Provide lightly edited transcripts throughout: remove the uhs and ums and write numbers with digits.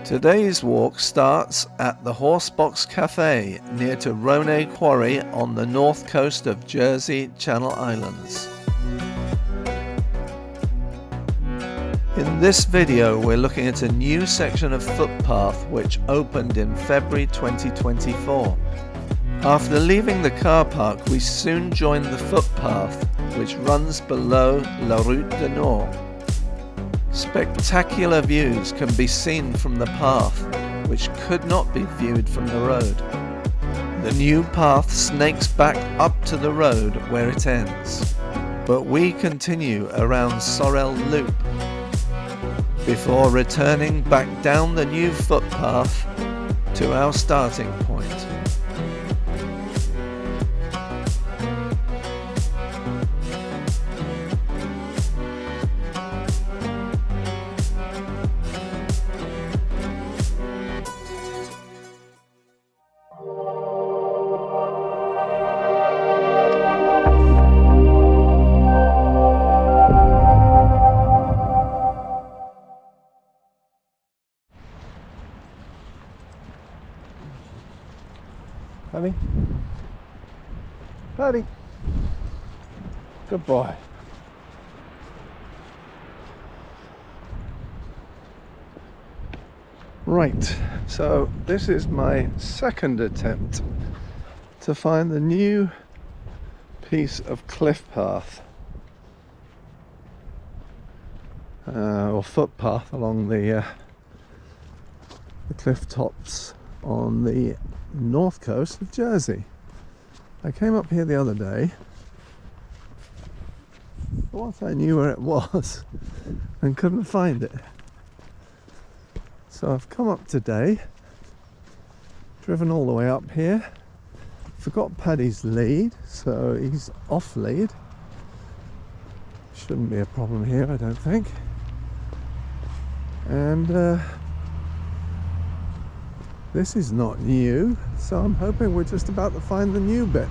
Today's walk starts at the Horsebox Cafe near to Rhone Quarry on the north coast of Jersey Channel Islands. In this video we're looking at a new section of footpath which opened in February 2024. After leaving the car park we soon joined the footpath which runs below La Route du Nord. Spectacular views can be seen from the path, which could not be viewed from the road. The new path snakes back up to the road where it ends, but we continue around Sorel Loop before returning back down the new footpath to our starting point. Paddy? Paddy? Good boy. Right, so this is my second attempt to find the new piece of cliff path or footpath along the cliff tops on the north coast of Jersey. I came up here the other day, thought I knew where it was and couldn't find it. So I've come up today, driven all the way up here, forgot Paddy's lead, so he's off lead. Shouldn't be a problem here, I don't think. And this is not new, so I'm hoping we're just about to find the new bit.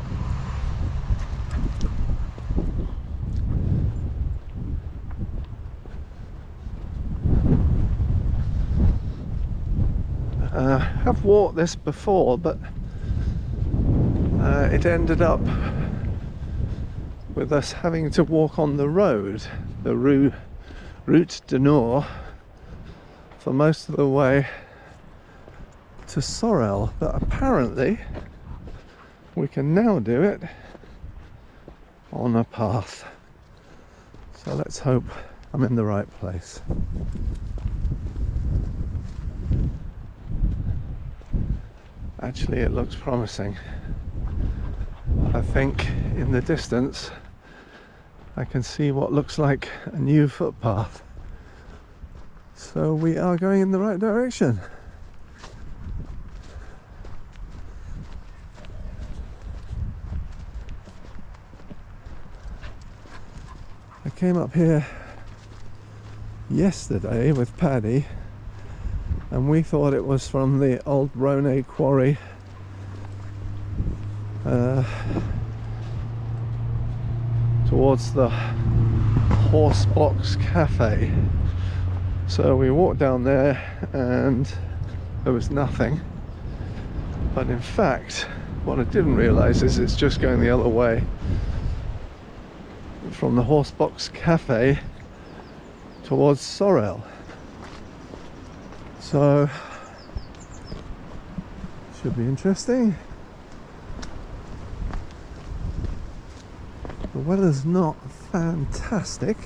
I've walked this before, but it ended up with us having to walk on the road, the Route du Nord, for most of the way to Sorel, but apparently we can now do it on a path. So let's hope I'm in the right place. Actually, it looks promising. I think in the distance I can see what looks like a new footpath. So we are going in the right direction. I came up here yesterday with Paddy and we thought it was from the old Rhone Quarry towards the Horsebox Cafe. So we walked down there and there was nothing, but in fact what I didn't realise is it's just going the other way from the Horsebox Cafe towards Sorel. So should be interesting. The weather's not fantastic.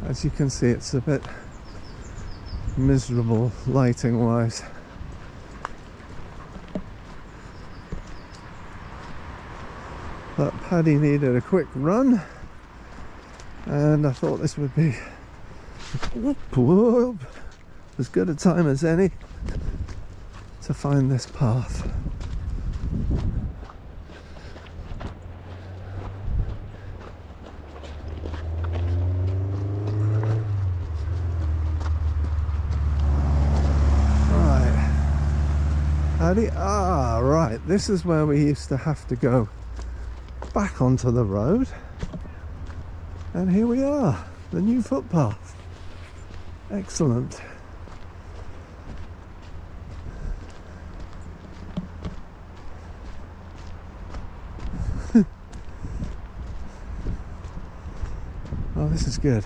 As you can see, it's a bit miserable lighting wise. But Paddy needed a quick run and I thought this would be as good a time as any to find this path. Right, Paddy, right, this is where we used to have to go back onto the road, and here we are, the new footpath. Excellent. this is good.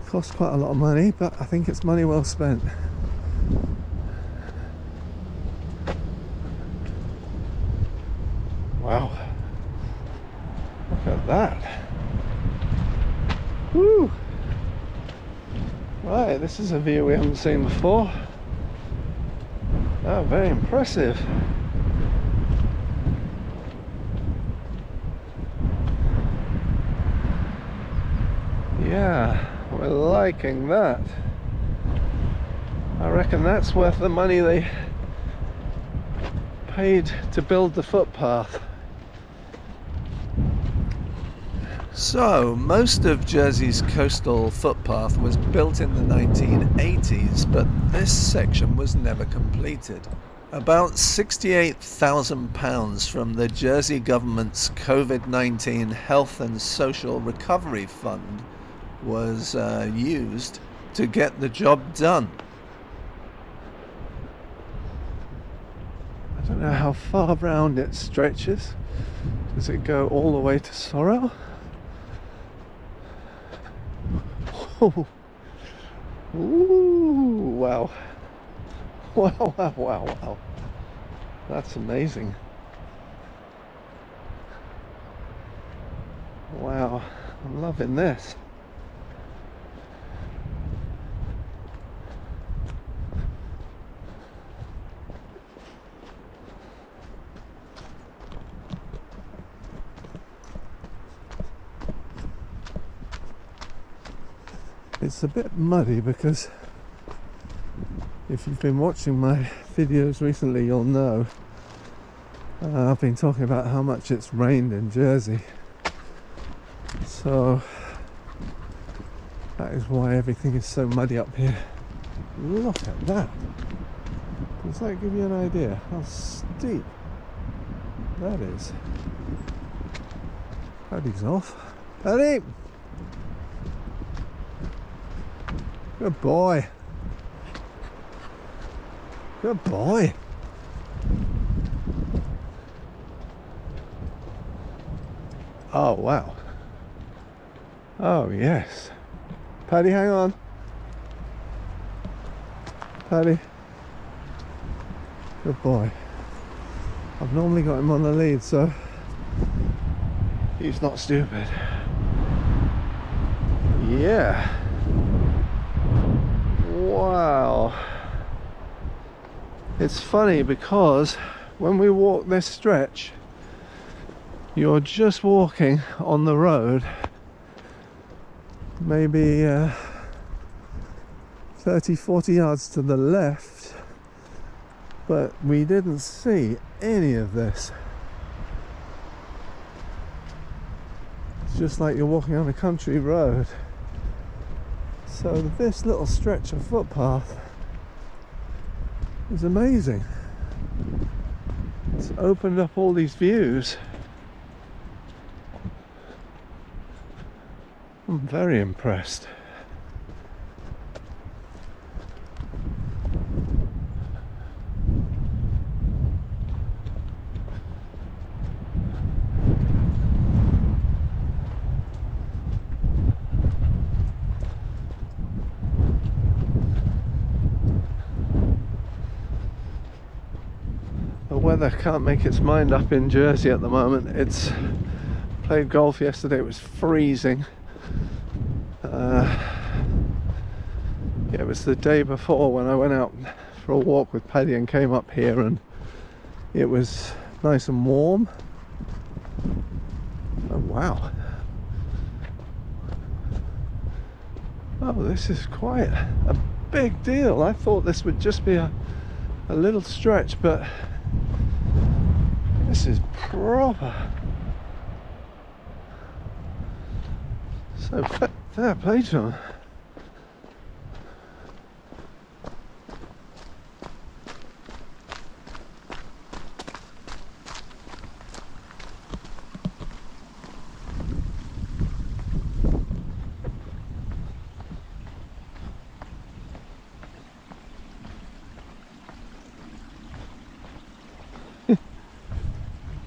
Cost quite a lot of money, but I think it's money well spent. Wow. Look at that. Woo! Right, this is a view we haven't seen before. Oh, very impressive. Yeah, we're liking that. I reckon that's worth the money they paid to build the footpath. So, most of Jersey's coastal footpath was built in the 1980s, but this section was never completed. About £68,000 from the Jersey government's COVID-19 Health and Social Recovery Fund was used to get the job done. I don't know how far round it stretches. Does it go all the way to Sorel? Oh. Ooh, wow. Wow, wow, wow, wow. That's amazing. Wow, I'm loving this. It's a bit muddy because if you've been watching my videos recently, you'll know I've been talking about how much it's rained in Jersey. So that is why everything is so muddy up here. Look at that. Does that give you an idea how steep that is? Paddy's off. Paddy! Good boy. Good boy. Oh, wow. Oh, yes. Paddy, hang on. Paddy. Good boy. I've normally got him on the lead, so he's not stupid. Yeah. Wow. It's funny because when we walk this stretch, you're just walking on the road, maybe 30-40 yards to the left, but we didn't see any of this. It's just like you're walking on a country road. So this little stretch of footpath is amazing. It's opened up all these views. I'm very impressed. The weather can't make its mind up in Jersey at the moment. It's played golf yesterday, it was freezing. Yeah, it was the day before when I went out for a walk with Paddy and came up here, and it was nice and warm. Oh wow. Oh, this is quite a big deal. I thought this would just be a little stretch, but this is proper. So fair play to him.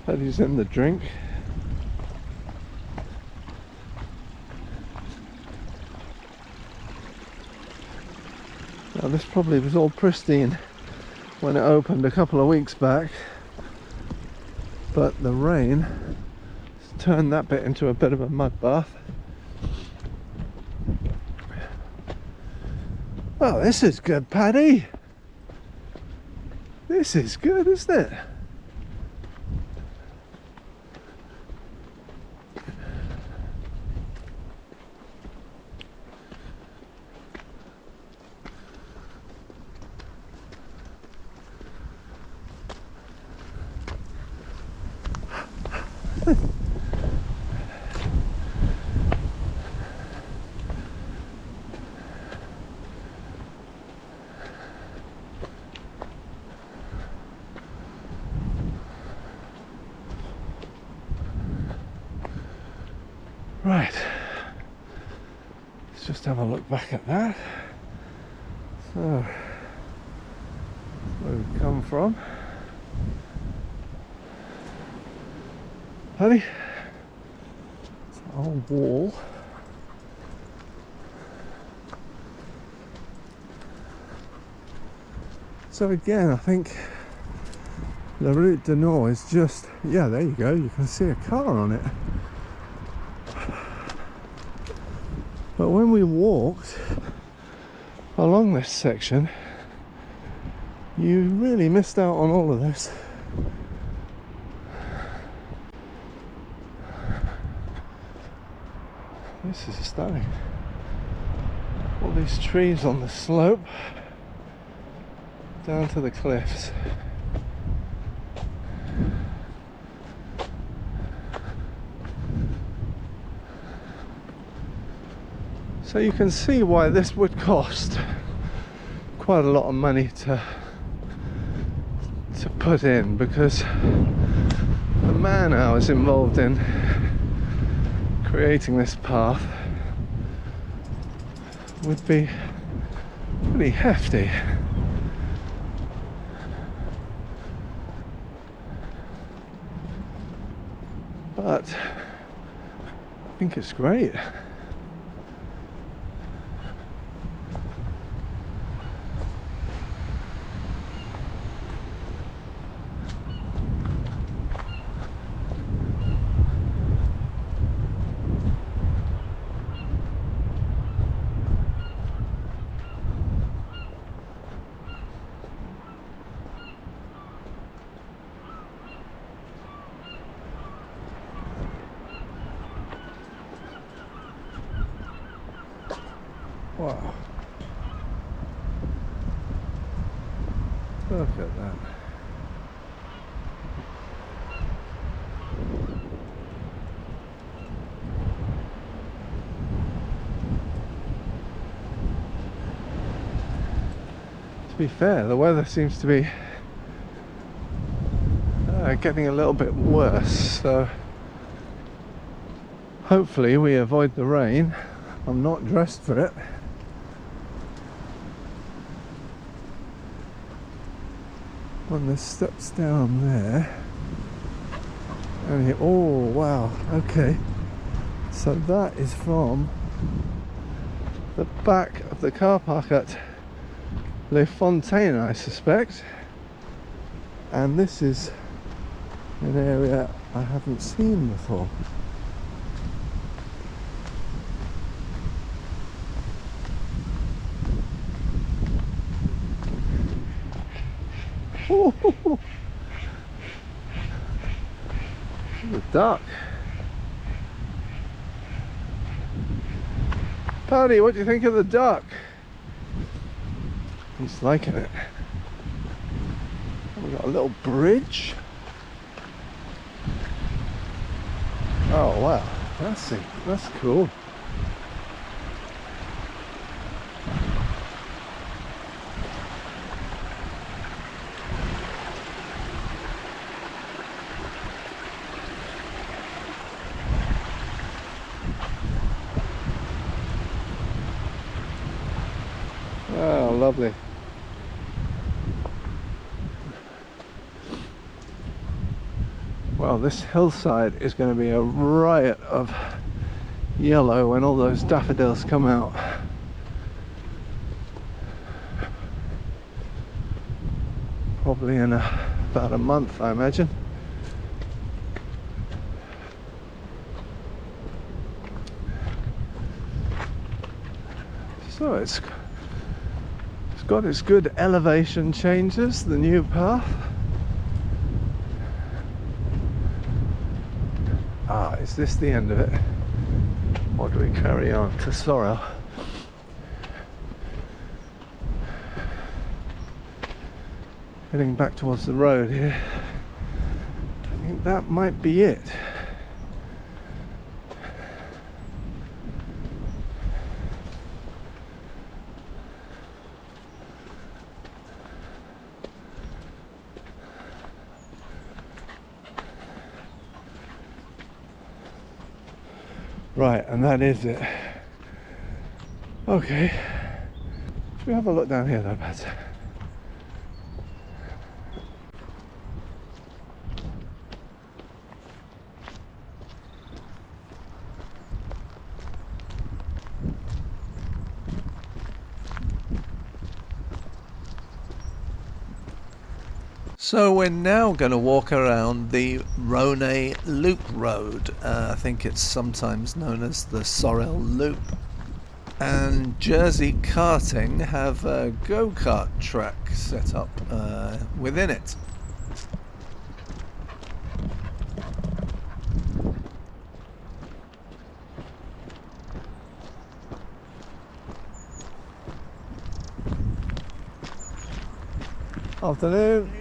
Paddy's in the drink. Now this probably was all pristine when it opened a couple of weeks back, but the rain has turned that bit into a bit of a mud bath. Oh, this is good, Paddy. This is good, isn't it? Right, let's just have a look back at that. So, where we've come from. Paddy, it's our wall. So again, I think the route de Nord is just, yeah, there you go, you can see a car on it. But when we walked along this section, you really missed out on all of this. This is stunning. All these trees on the slope down to the cliffs. So you can see why this would cost quite a lot of money to put in, because the man hours involved in creating this path would be pretty hefty. But I think it's great. Wow. Look at that. To be fair, the weather seems to be getting a little bit worse, so hopefully we avoid the rain. I'm not dressed for it. On the steps down there, and here, oh wow, okay, so that is from the back of the car park at Les Fontaines, I suspect, and this is an area I haven't seen before. Oh, the duck. Paddy, what do you think of the duck? He's liking it. We've got a little bridge. Oh wow, that's cool. Oh, lovely. Well, this hillside is going to be a riot of yellow when all those daffodils come out. probably in about a month, I imagine. So it's got its good elevation changes, the new path. Ah, is this the end of it? Or do we carry on to Sorel? Heading back towards the road here. I think that might be it. Right, and that is it. Okay. Should we have a look down here though, Pat? So we're now going to walk around the Rhone Loop Road. I think it's sometimes known as the Sorel Loop. And Jersey Karting have a go-kart track set up within it. Afternoon.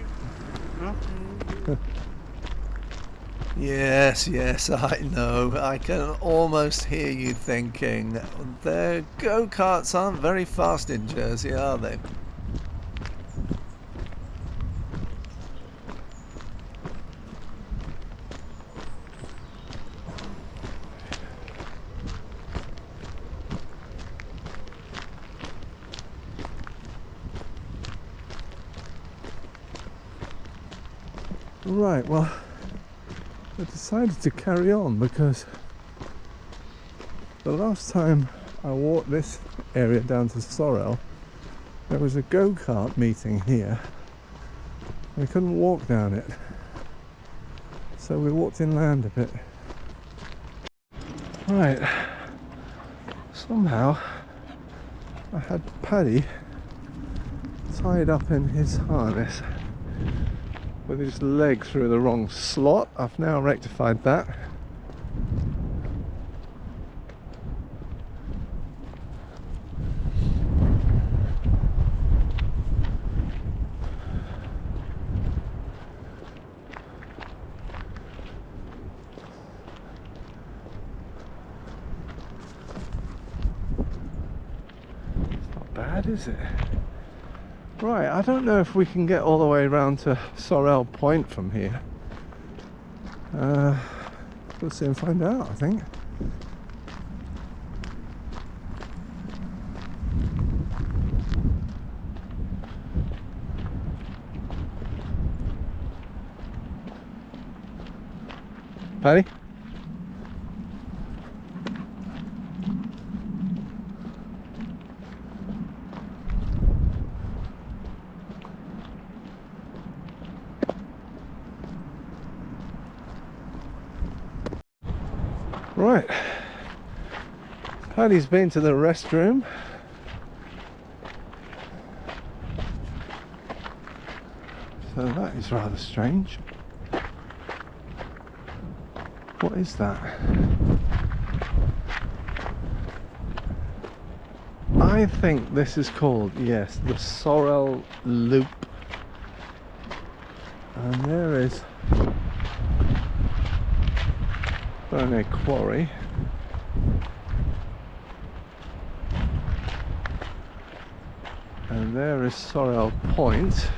Yes, I know. I can almost hear you thinking, their go-karts aren't very fast in Jersey, are they? Right, well, I decided to carry on because the last time I walked this area down to Sorel, there was a go-kart meeting here. We couldn't walk down it, so we walked inland a bit. Right, somehow I had Paddy tied up in his harness with his leg through the wrong slot. I've now rectified that. It's not bad, is it? Right, I don't know if we can get all the way around to Sorel Point from here. We'll soon find out, I think. Paddy? Right, Paddy's been to the restroom. So that is rather strange. What is that? I think this is called, yes, the Sorel Loop. And there is a quarry. And there is Sorel Point.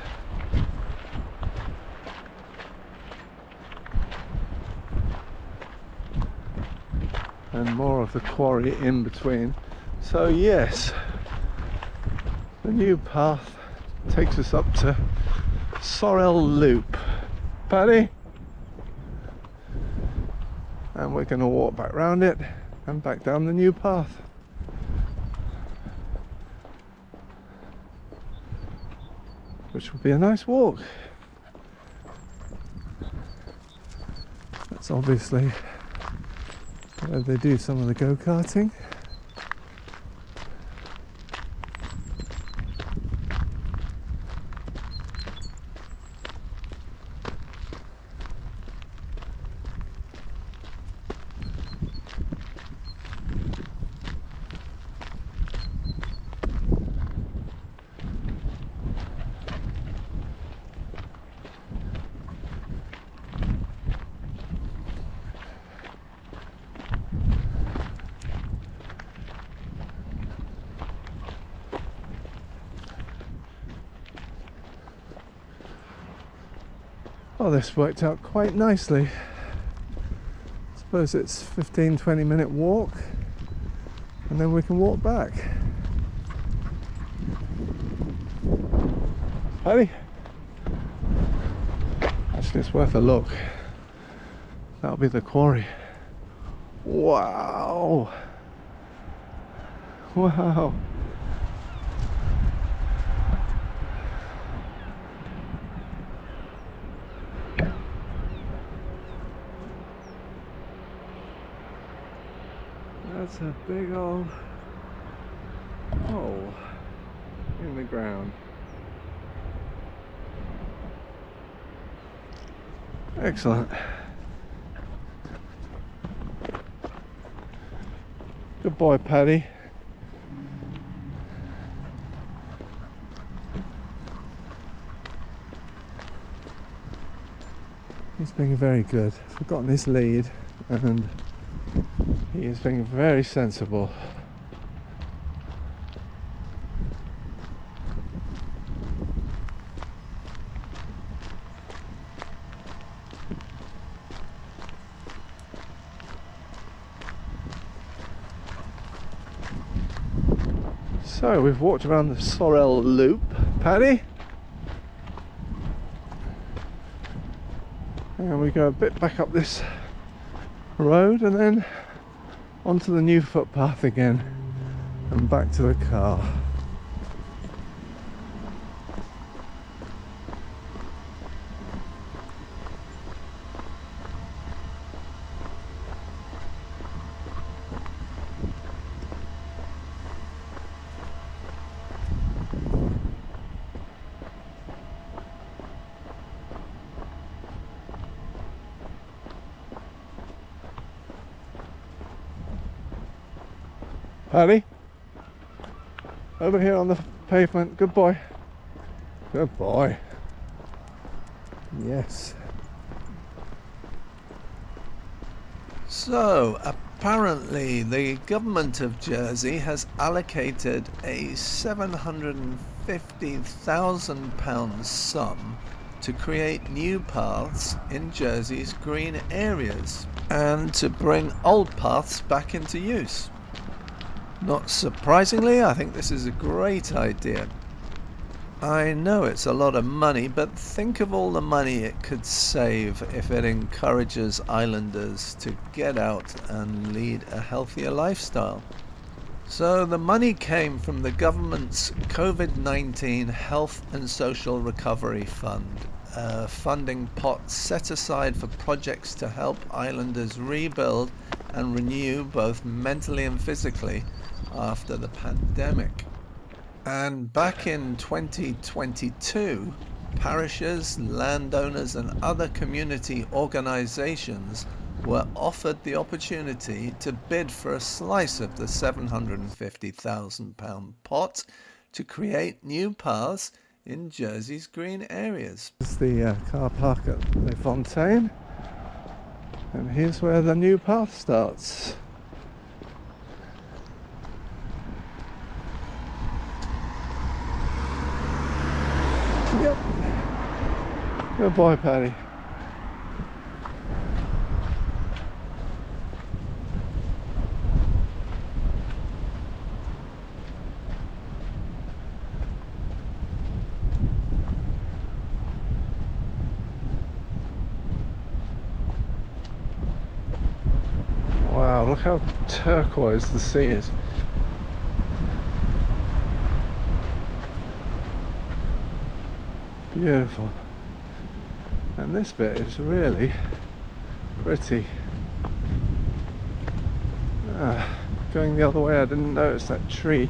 And more of the quarry in between. So yes, the new path takes us up to Sorel Loop. Paddy? And we're going to walk back round it and back down the new path. which will be a nice walk. That's obviously where they do some of the go-karting. Oh, this worked out quite nicely. I suppose it's 15-20 minute walk and then we can walk back. Paddy? Actually, it's worth a look. That'll be the quarry. Wow! Wow! That's a big old hole in the ground. Excellent. Good boy, Paddy. He's being very good. Forgotten his lead, and he is being very sensible. So we've walked around the Sorel loop, Paddy, and we go a bit back up this road and then onto the new footpath again and back to the car. Paddy, over here on the pavement. Good boy. Good boy. Yes. So apparently the government of Jersey has allocated a £750,000 sum to create new paths in Jersey's green areas and to bring old paths back into use. Not surprisingly, I think this is a great idea. I know it's a lot of money, but think of all the money it could save if it encourages islanders to get out and lead a healthier lifestyle. So the money came from the government's COVID-19 Health and Social Recovery Fund, a funding pot set aside for projects to help islanders rebuild and renew both mentally and physically after the pandemic. And back in 2022, parishes, landowners and other community organizations were offered the opportunity to bid for a slice of the £750,000 pot to create new paths in Jersey's green areas. This is the car park at Le Fontaine, and here's where the new path starts. Yep. Good boy, Paddy. Wow, look how turquoise the sea is. Beautiful. And this bit is really pretty. Going the other way, I didn't notice that tree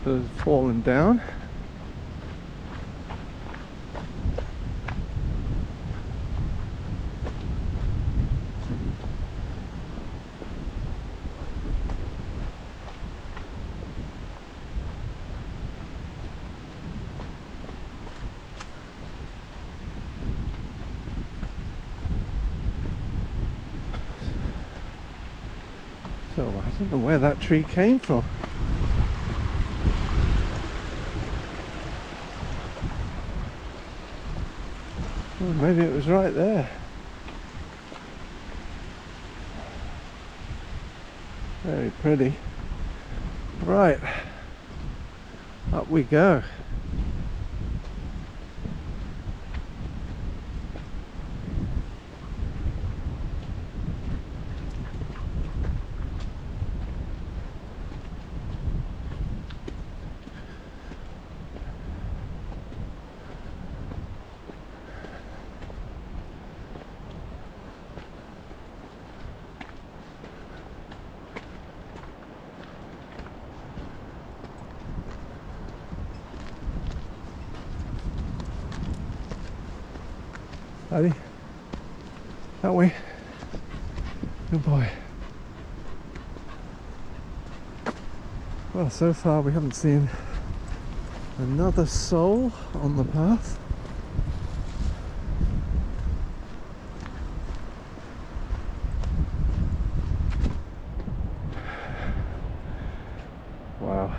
that had fallen down. So I don't know where that tree came from. Well, maybe it was right there. Very pretty. Right, up we go. Paddy, that way. Good boy. Well, so far we haven't seen another soul on the path. Wow.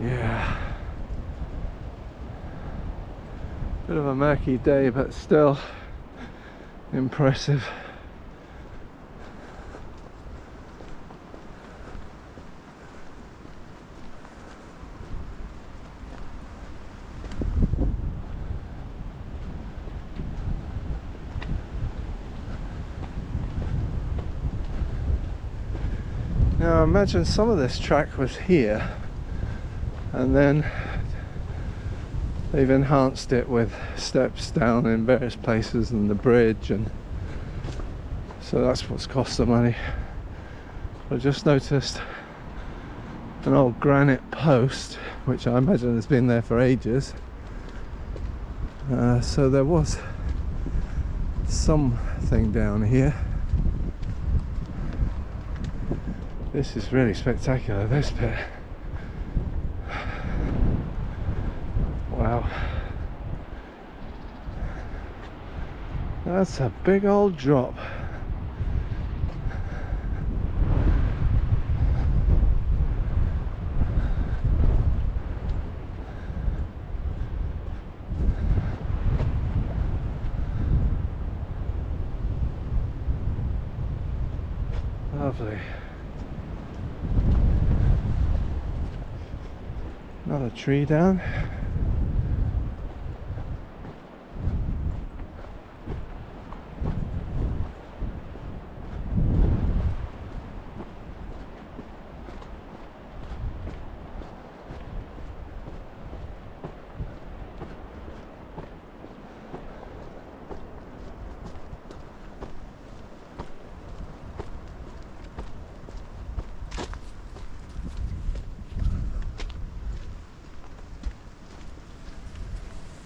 Yeah. Bit of a murky day, but still impressive. Now imagine some of this track was here, and then they've enhanced it with steps down in various places and the bridge, and so that's what's cost the money. I just noticed an old granite post, which I imagine has been there for ages. So there was something down here. This is really spectacular, this bit. Wow. That's a big old drop. Lovely. Another tree down.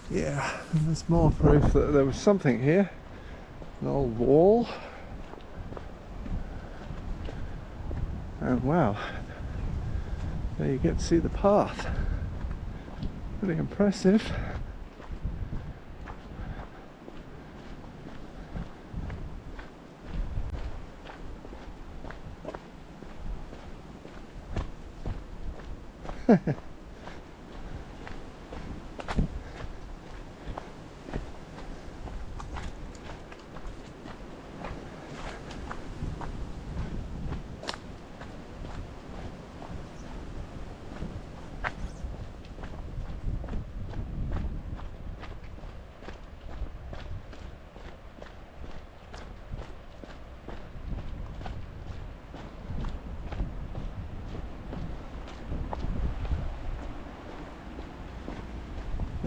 Yeah, and there's more proof that there was something here. An old wall. And wow, there you get to see the path. Pretty impressive.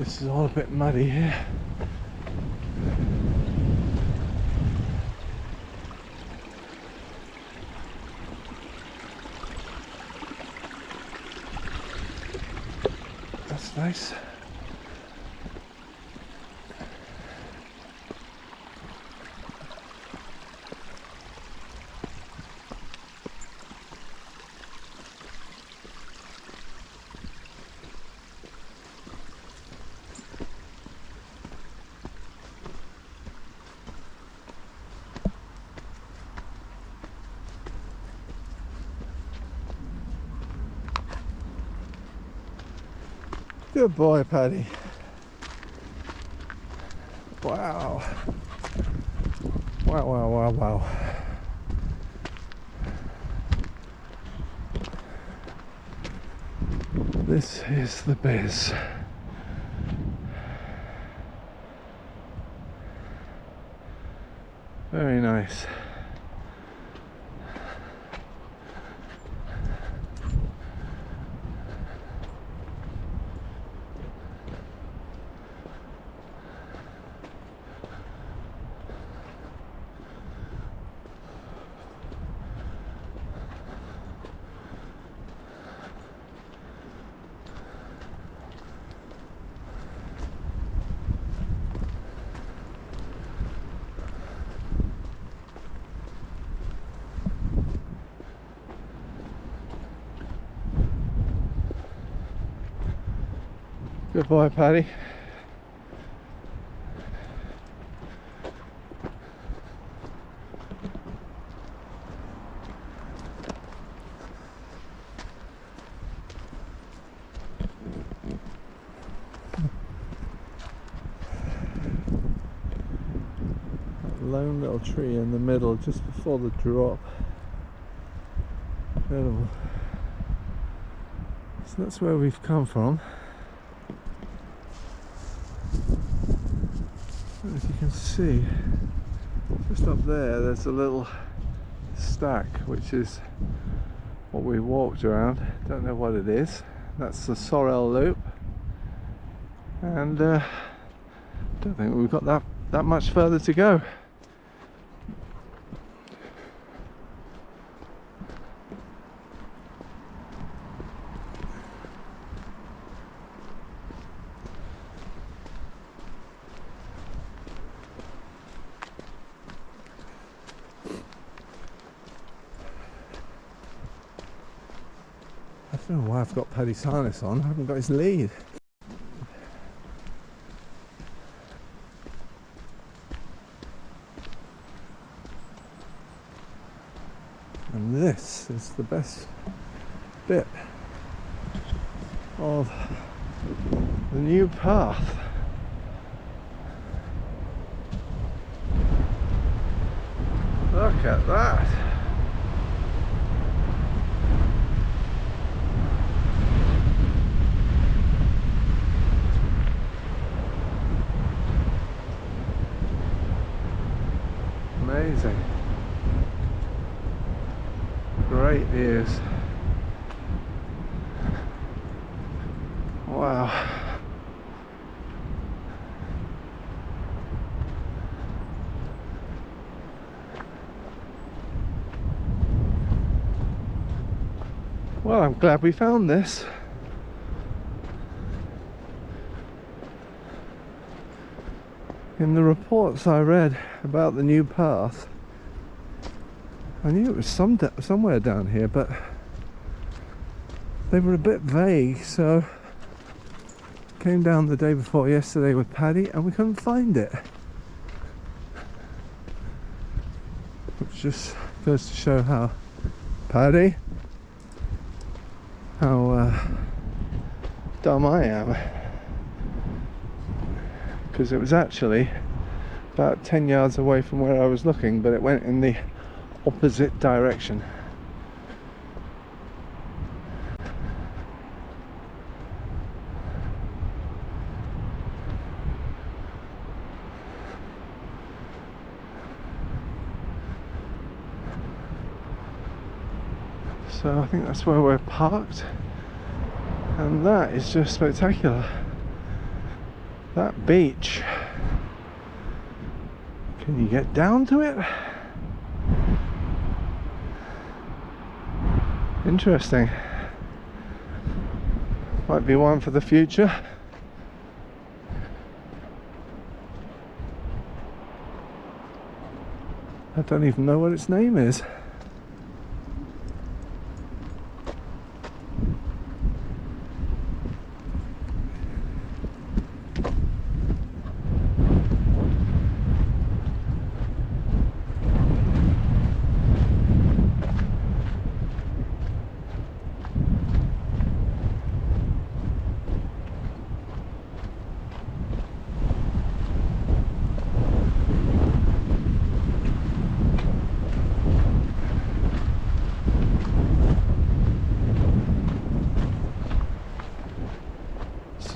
This is all a bit muddy here. That's nice. Good boy, Paddy. Wow. Wow, wow, wow, wow. This is the biz. Very nice. Good boy, Paddy. That lone little tree in the middle just before the drop. Incredible. So that's where we've come from. If you can see, just up there, there's a little stack, which is what we walked around. Don't know what it is. That's the Sorel loop, and don't think we've got that much further to go. I don't know why I've got Paddy's harness on. I haven't got his lead. And this is the best bit of the new path. Look at that. Amazing. Great views. Wow. Well, I'm glad we found this. In the reports I read about the new path, I knew it was somewhere down here, but they were a bit vague, so came down the day before yesterday with Paddy and we couldn't find it. Which just goes to show how Paddy, how dumb I am. Because it was actually about 10 yards away from where I was looking, but it went in the opposite direction. So I think that's where we're parked, and that is just spectacular. That beach, can you get down to it? Interesting. Might be one for the future. I don't even know what its name is.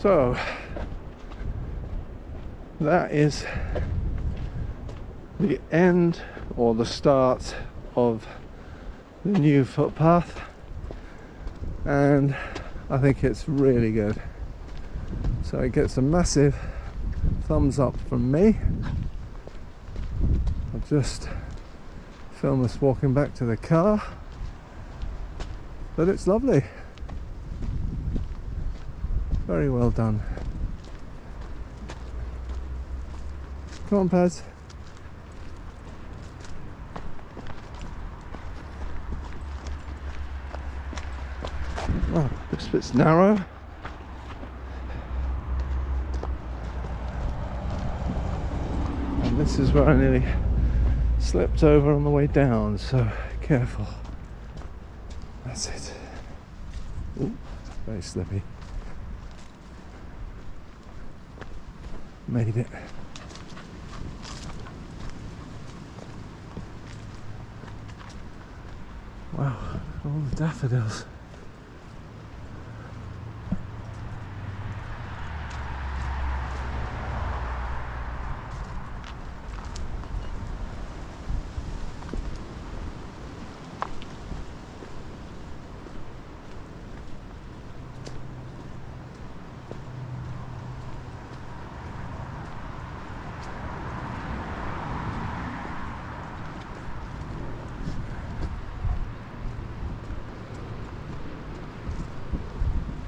So that is the end or the start of the new footpath, and I think it's really good. So it gets a massive thumbs up from me. I'll just film us walking back to the car, but it's lovely. Very well done. Come on, Paz. Oh, this bit's narrow. And this is where I nearly slipped over on the way down, so careful. That's it. Ooh, very slippy. Made it. Wow, all the daffodils.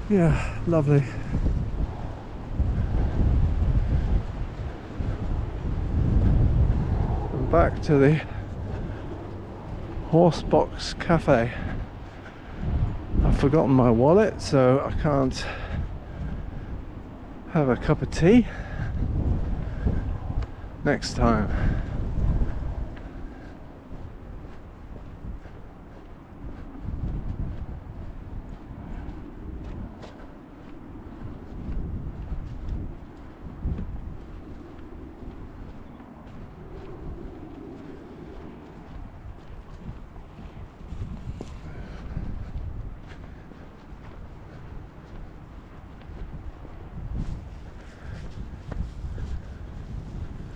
Yeah, lovely. And back to the Horsebox cafe. I've forgotten my wallet, so I can't have a cup of tea. Next time.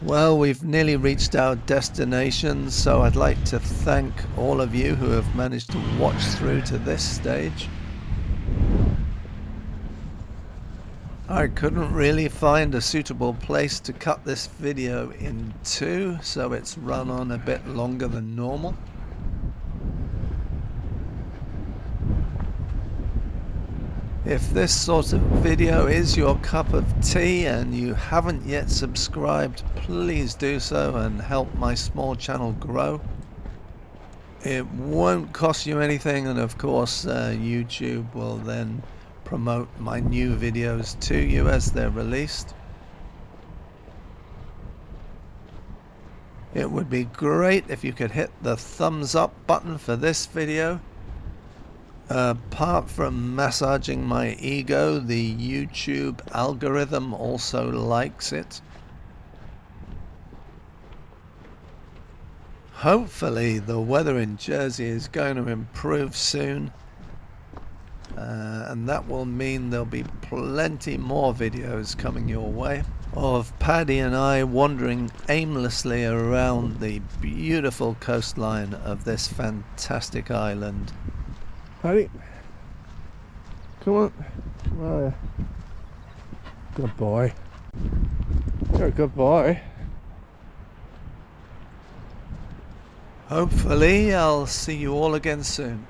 Well, we've nearly reached our destination, so I'd like to thank all of you who have managed to watch through to this stage. I couldn't really find a suitable place to cut this video in two, so it's run on a bit longer than normal. If this sort of video is your cup of tea and you haven't yet subscribed, please do so and help my small channel grow. It won't cost you anything, and of course YouTube will then promote my new videos to you as they're released. It would be great if you could hit the thumbs up button for this video. Apart from massaging my ego, the YouTube algorithm also likes it. Hopefully the weather in Jersey is going to improve soon, and that will mean there'll be plenty more videos coming your way of Paddy and I wandering aimlessly around the beautiful coastline of this fantastic island. Paddy, come on. Good boy. You're a good boy. Hopefully I'll see you all again soon.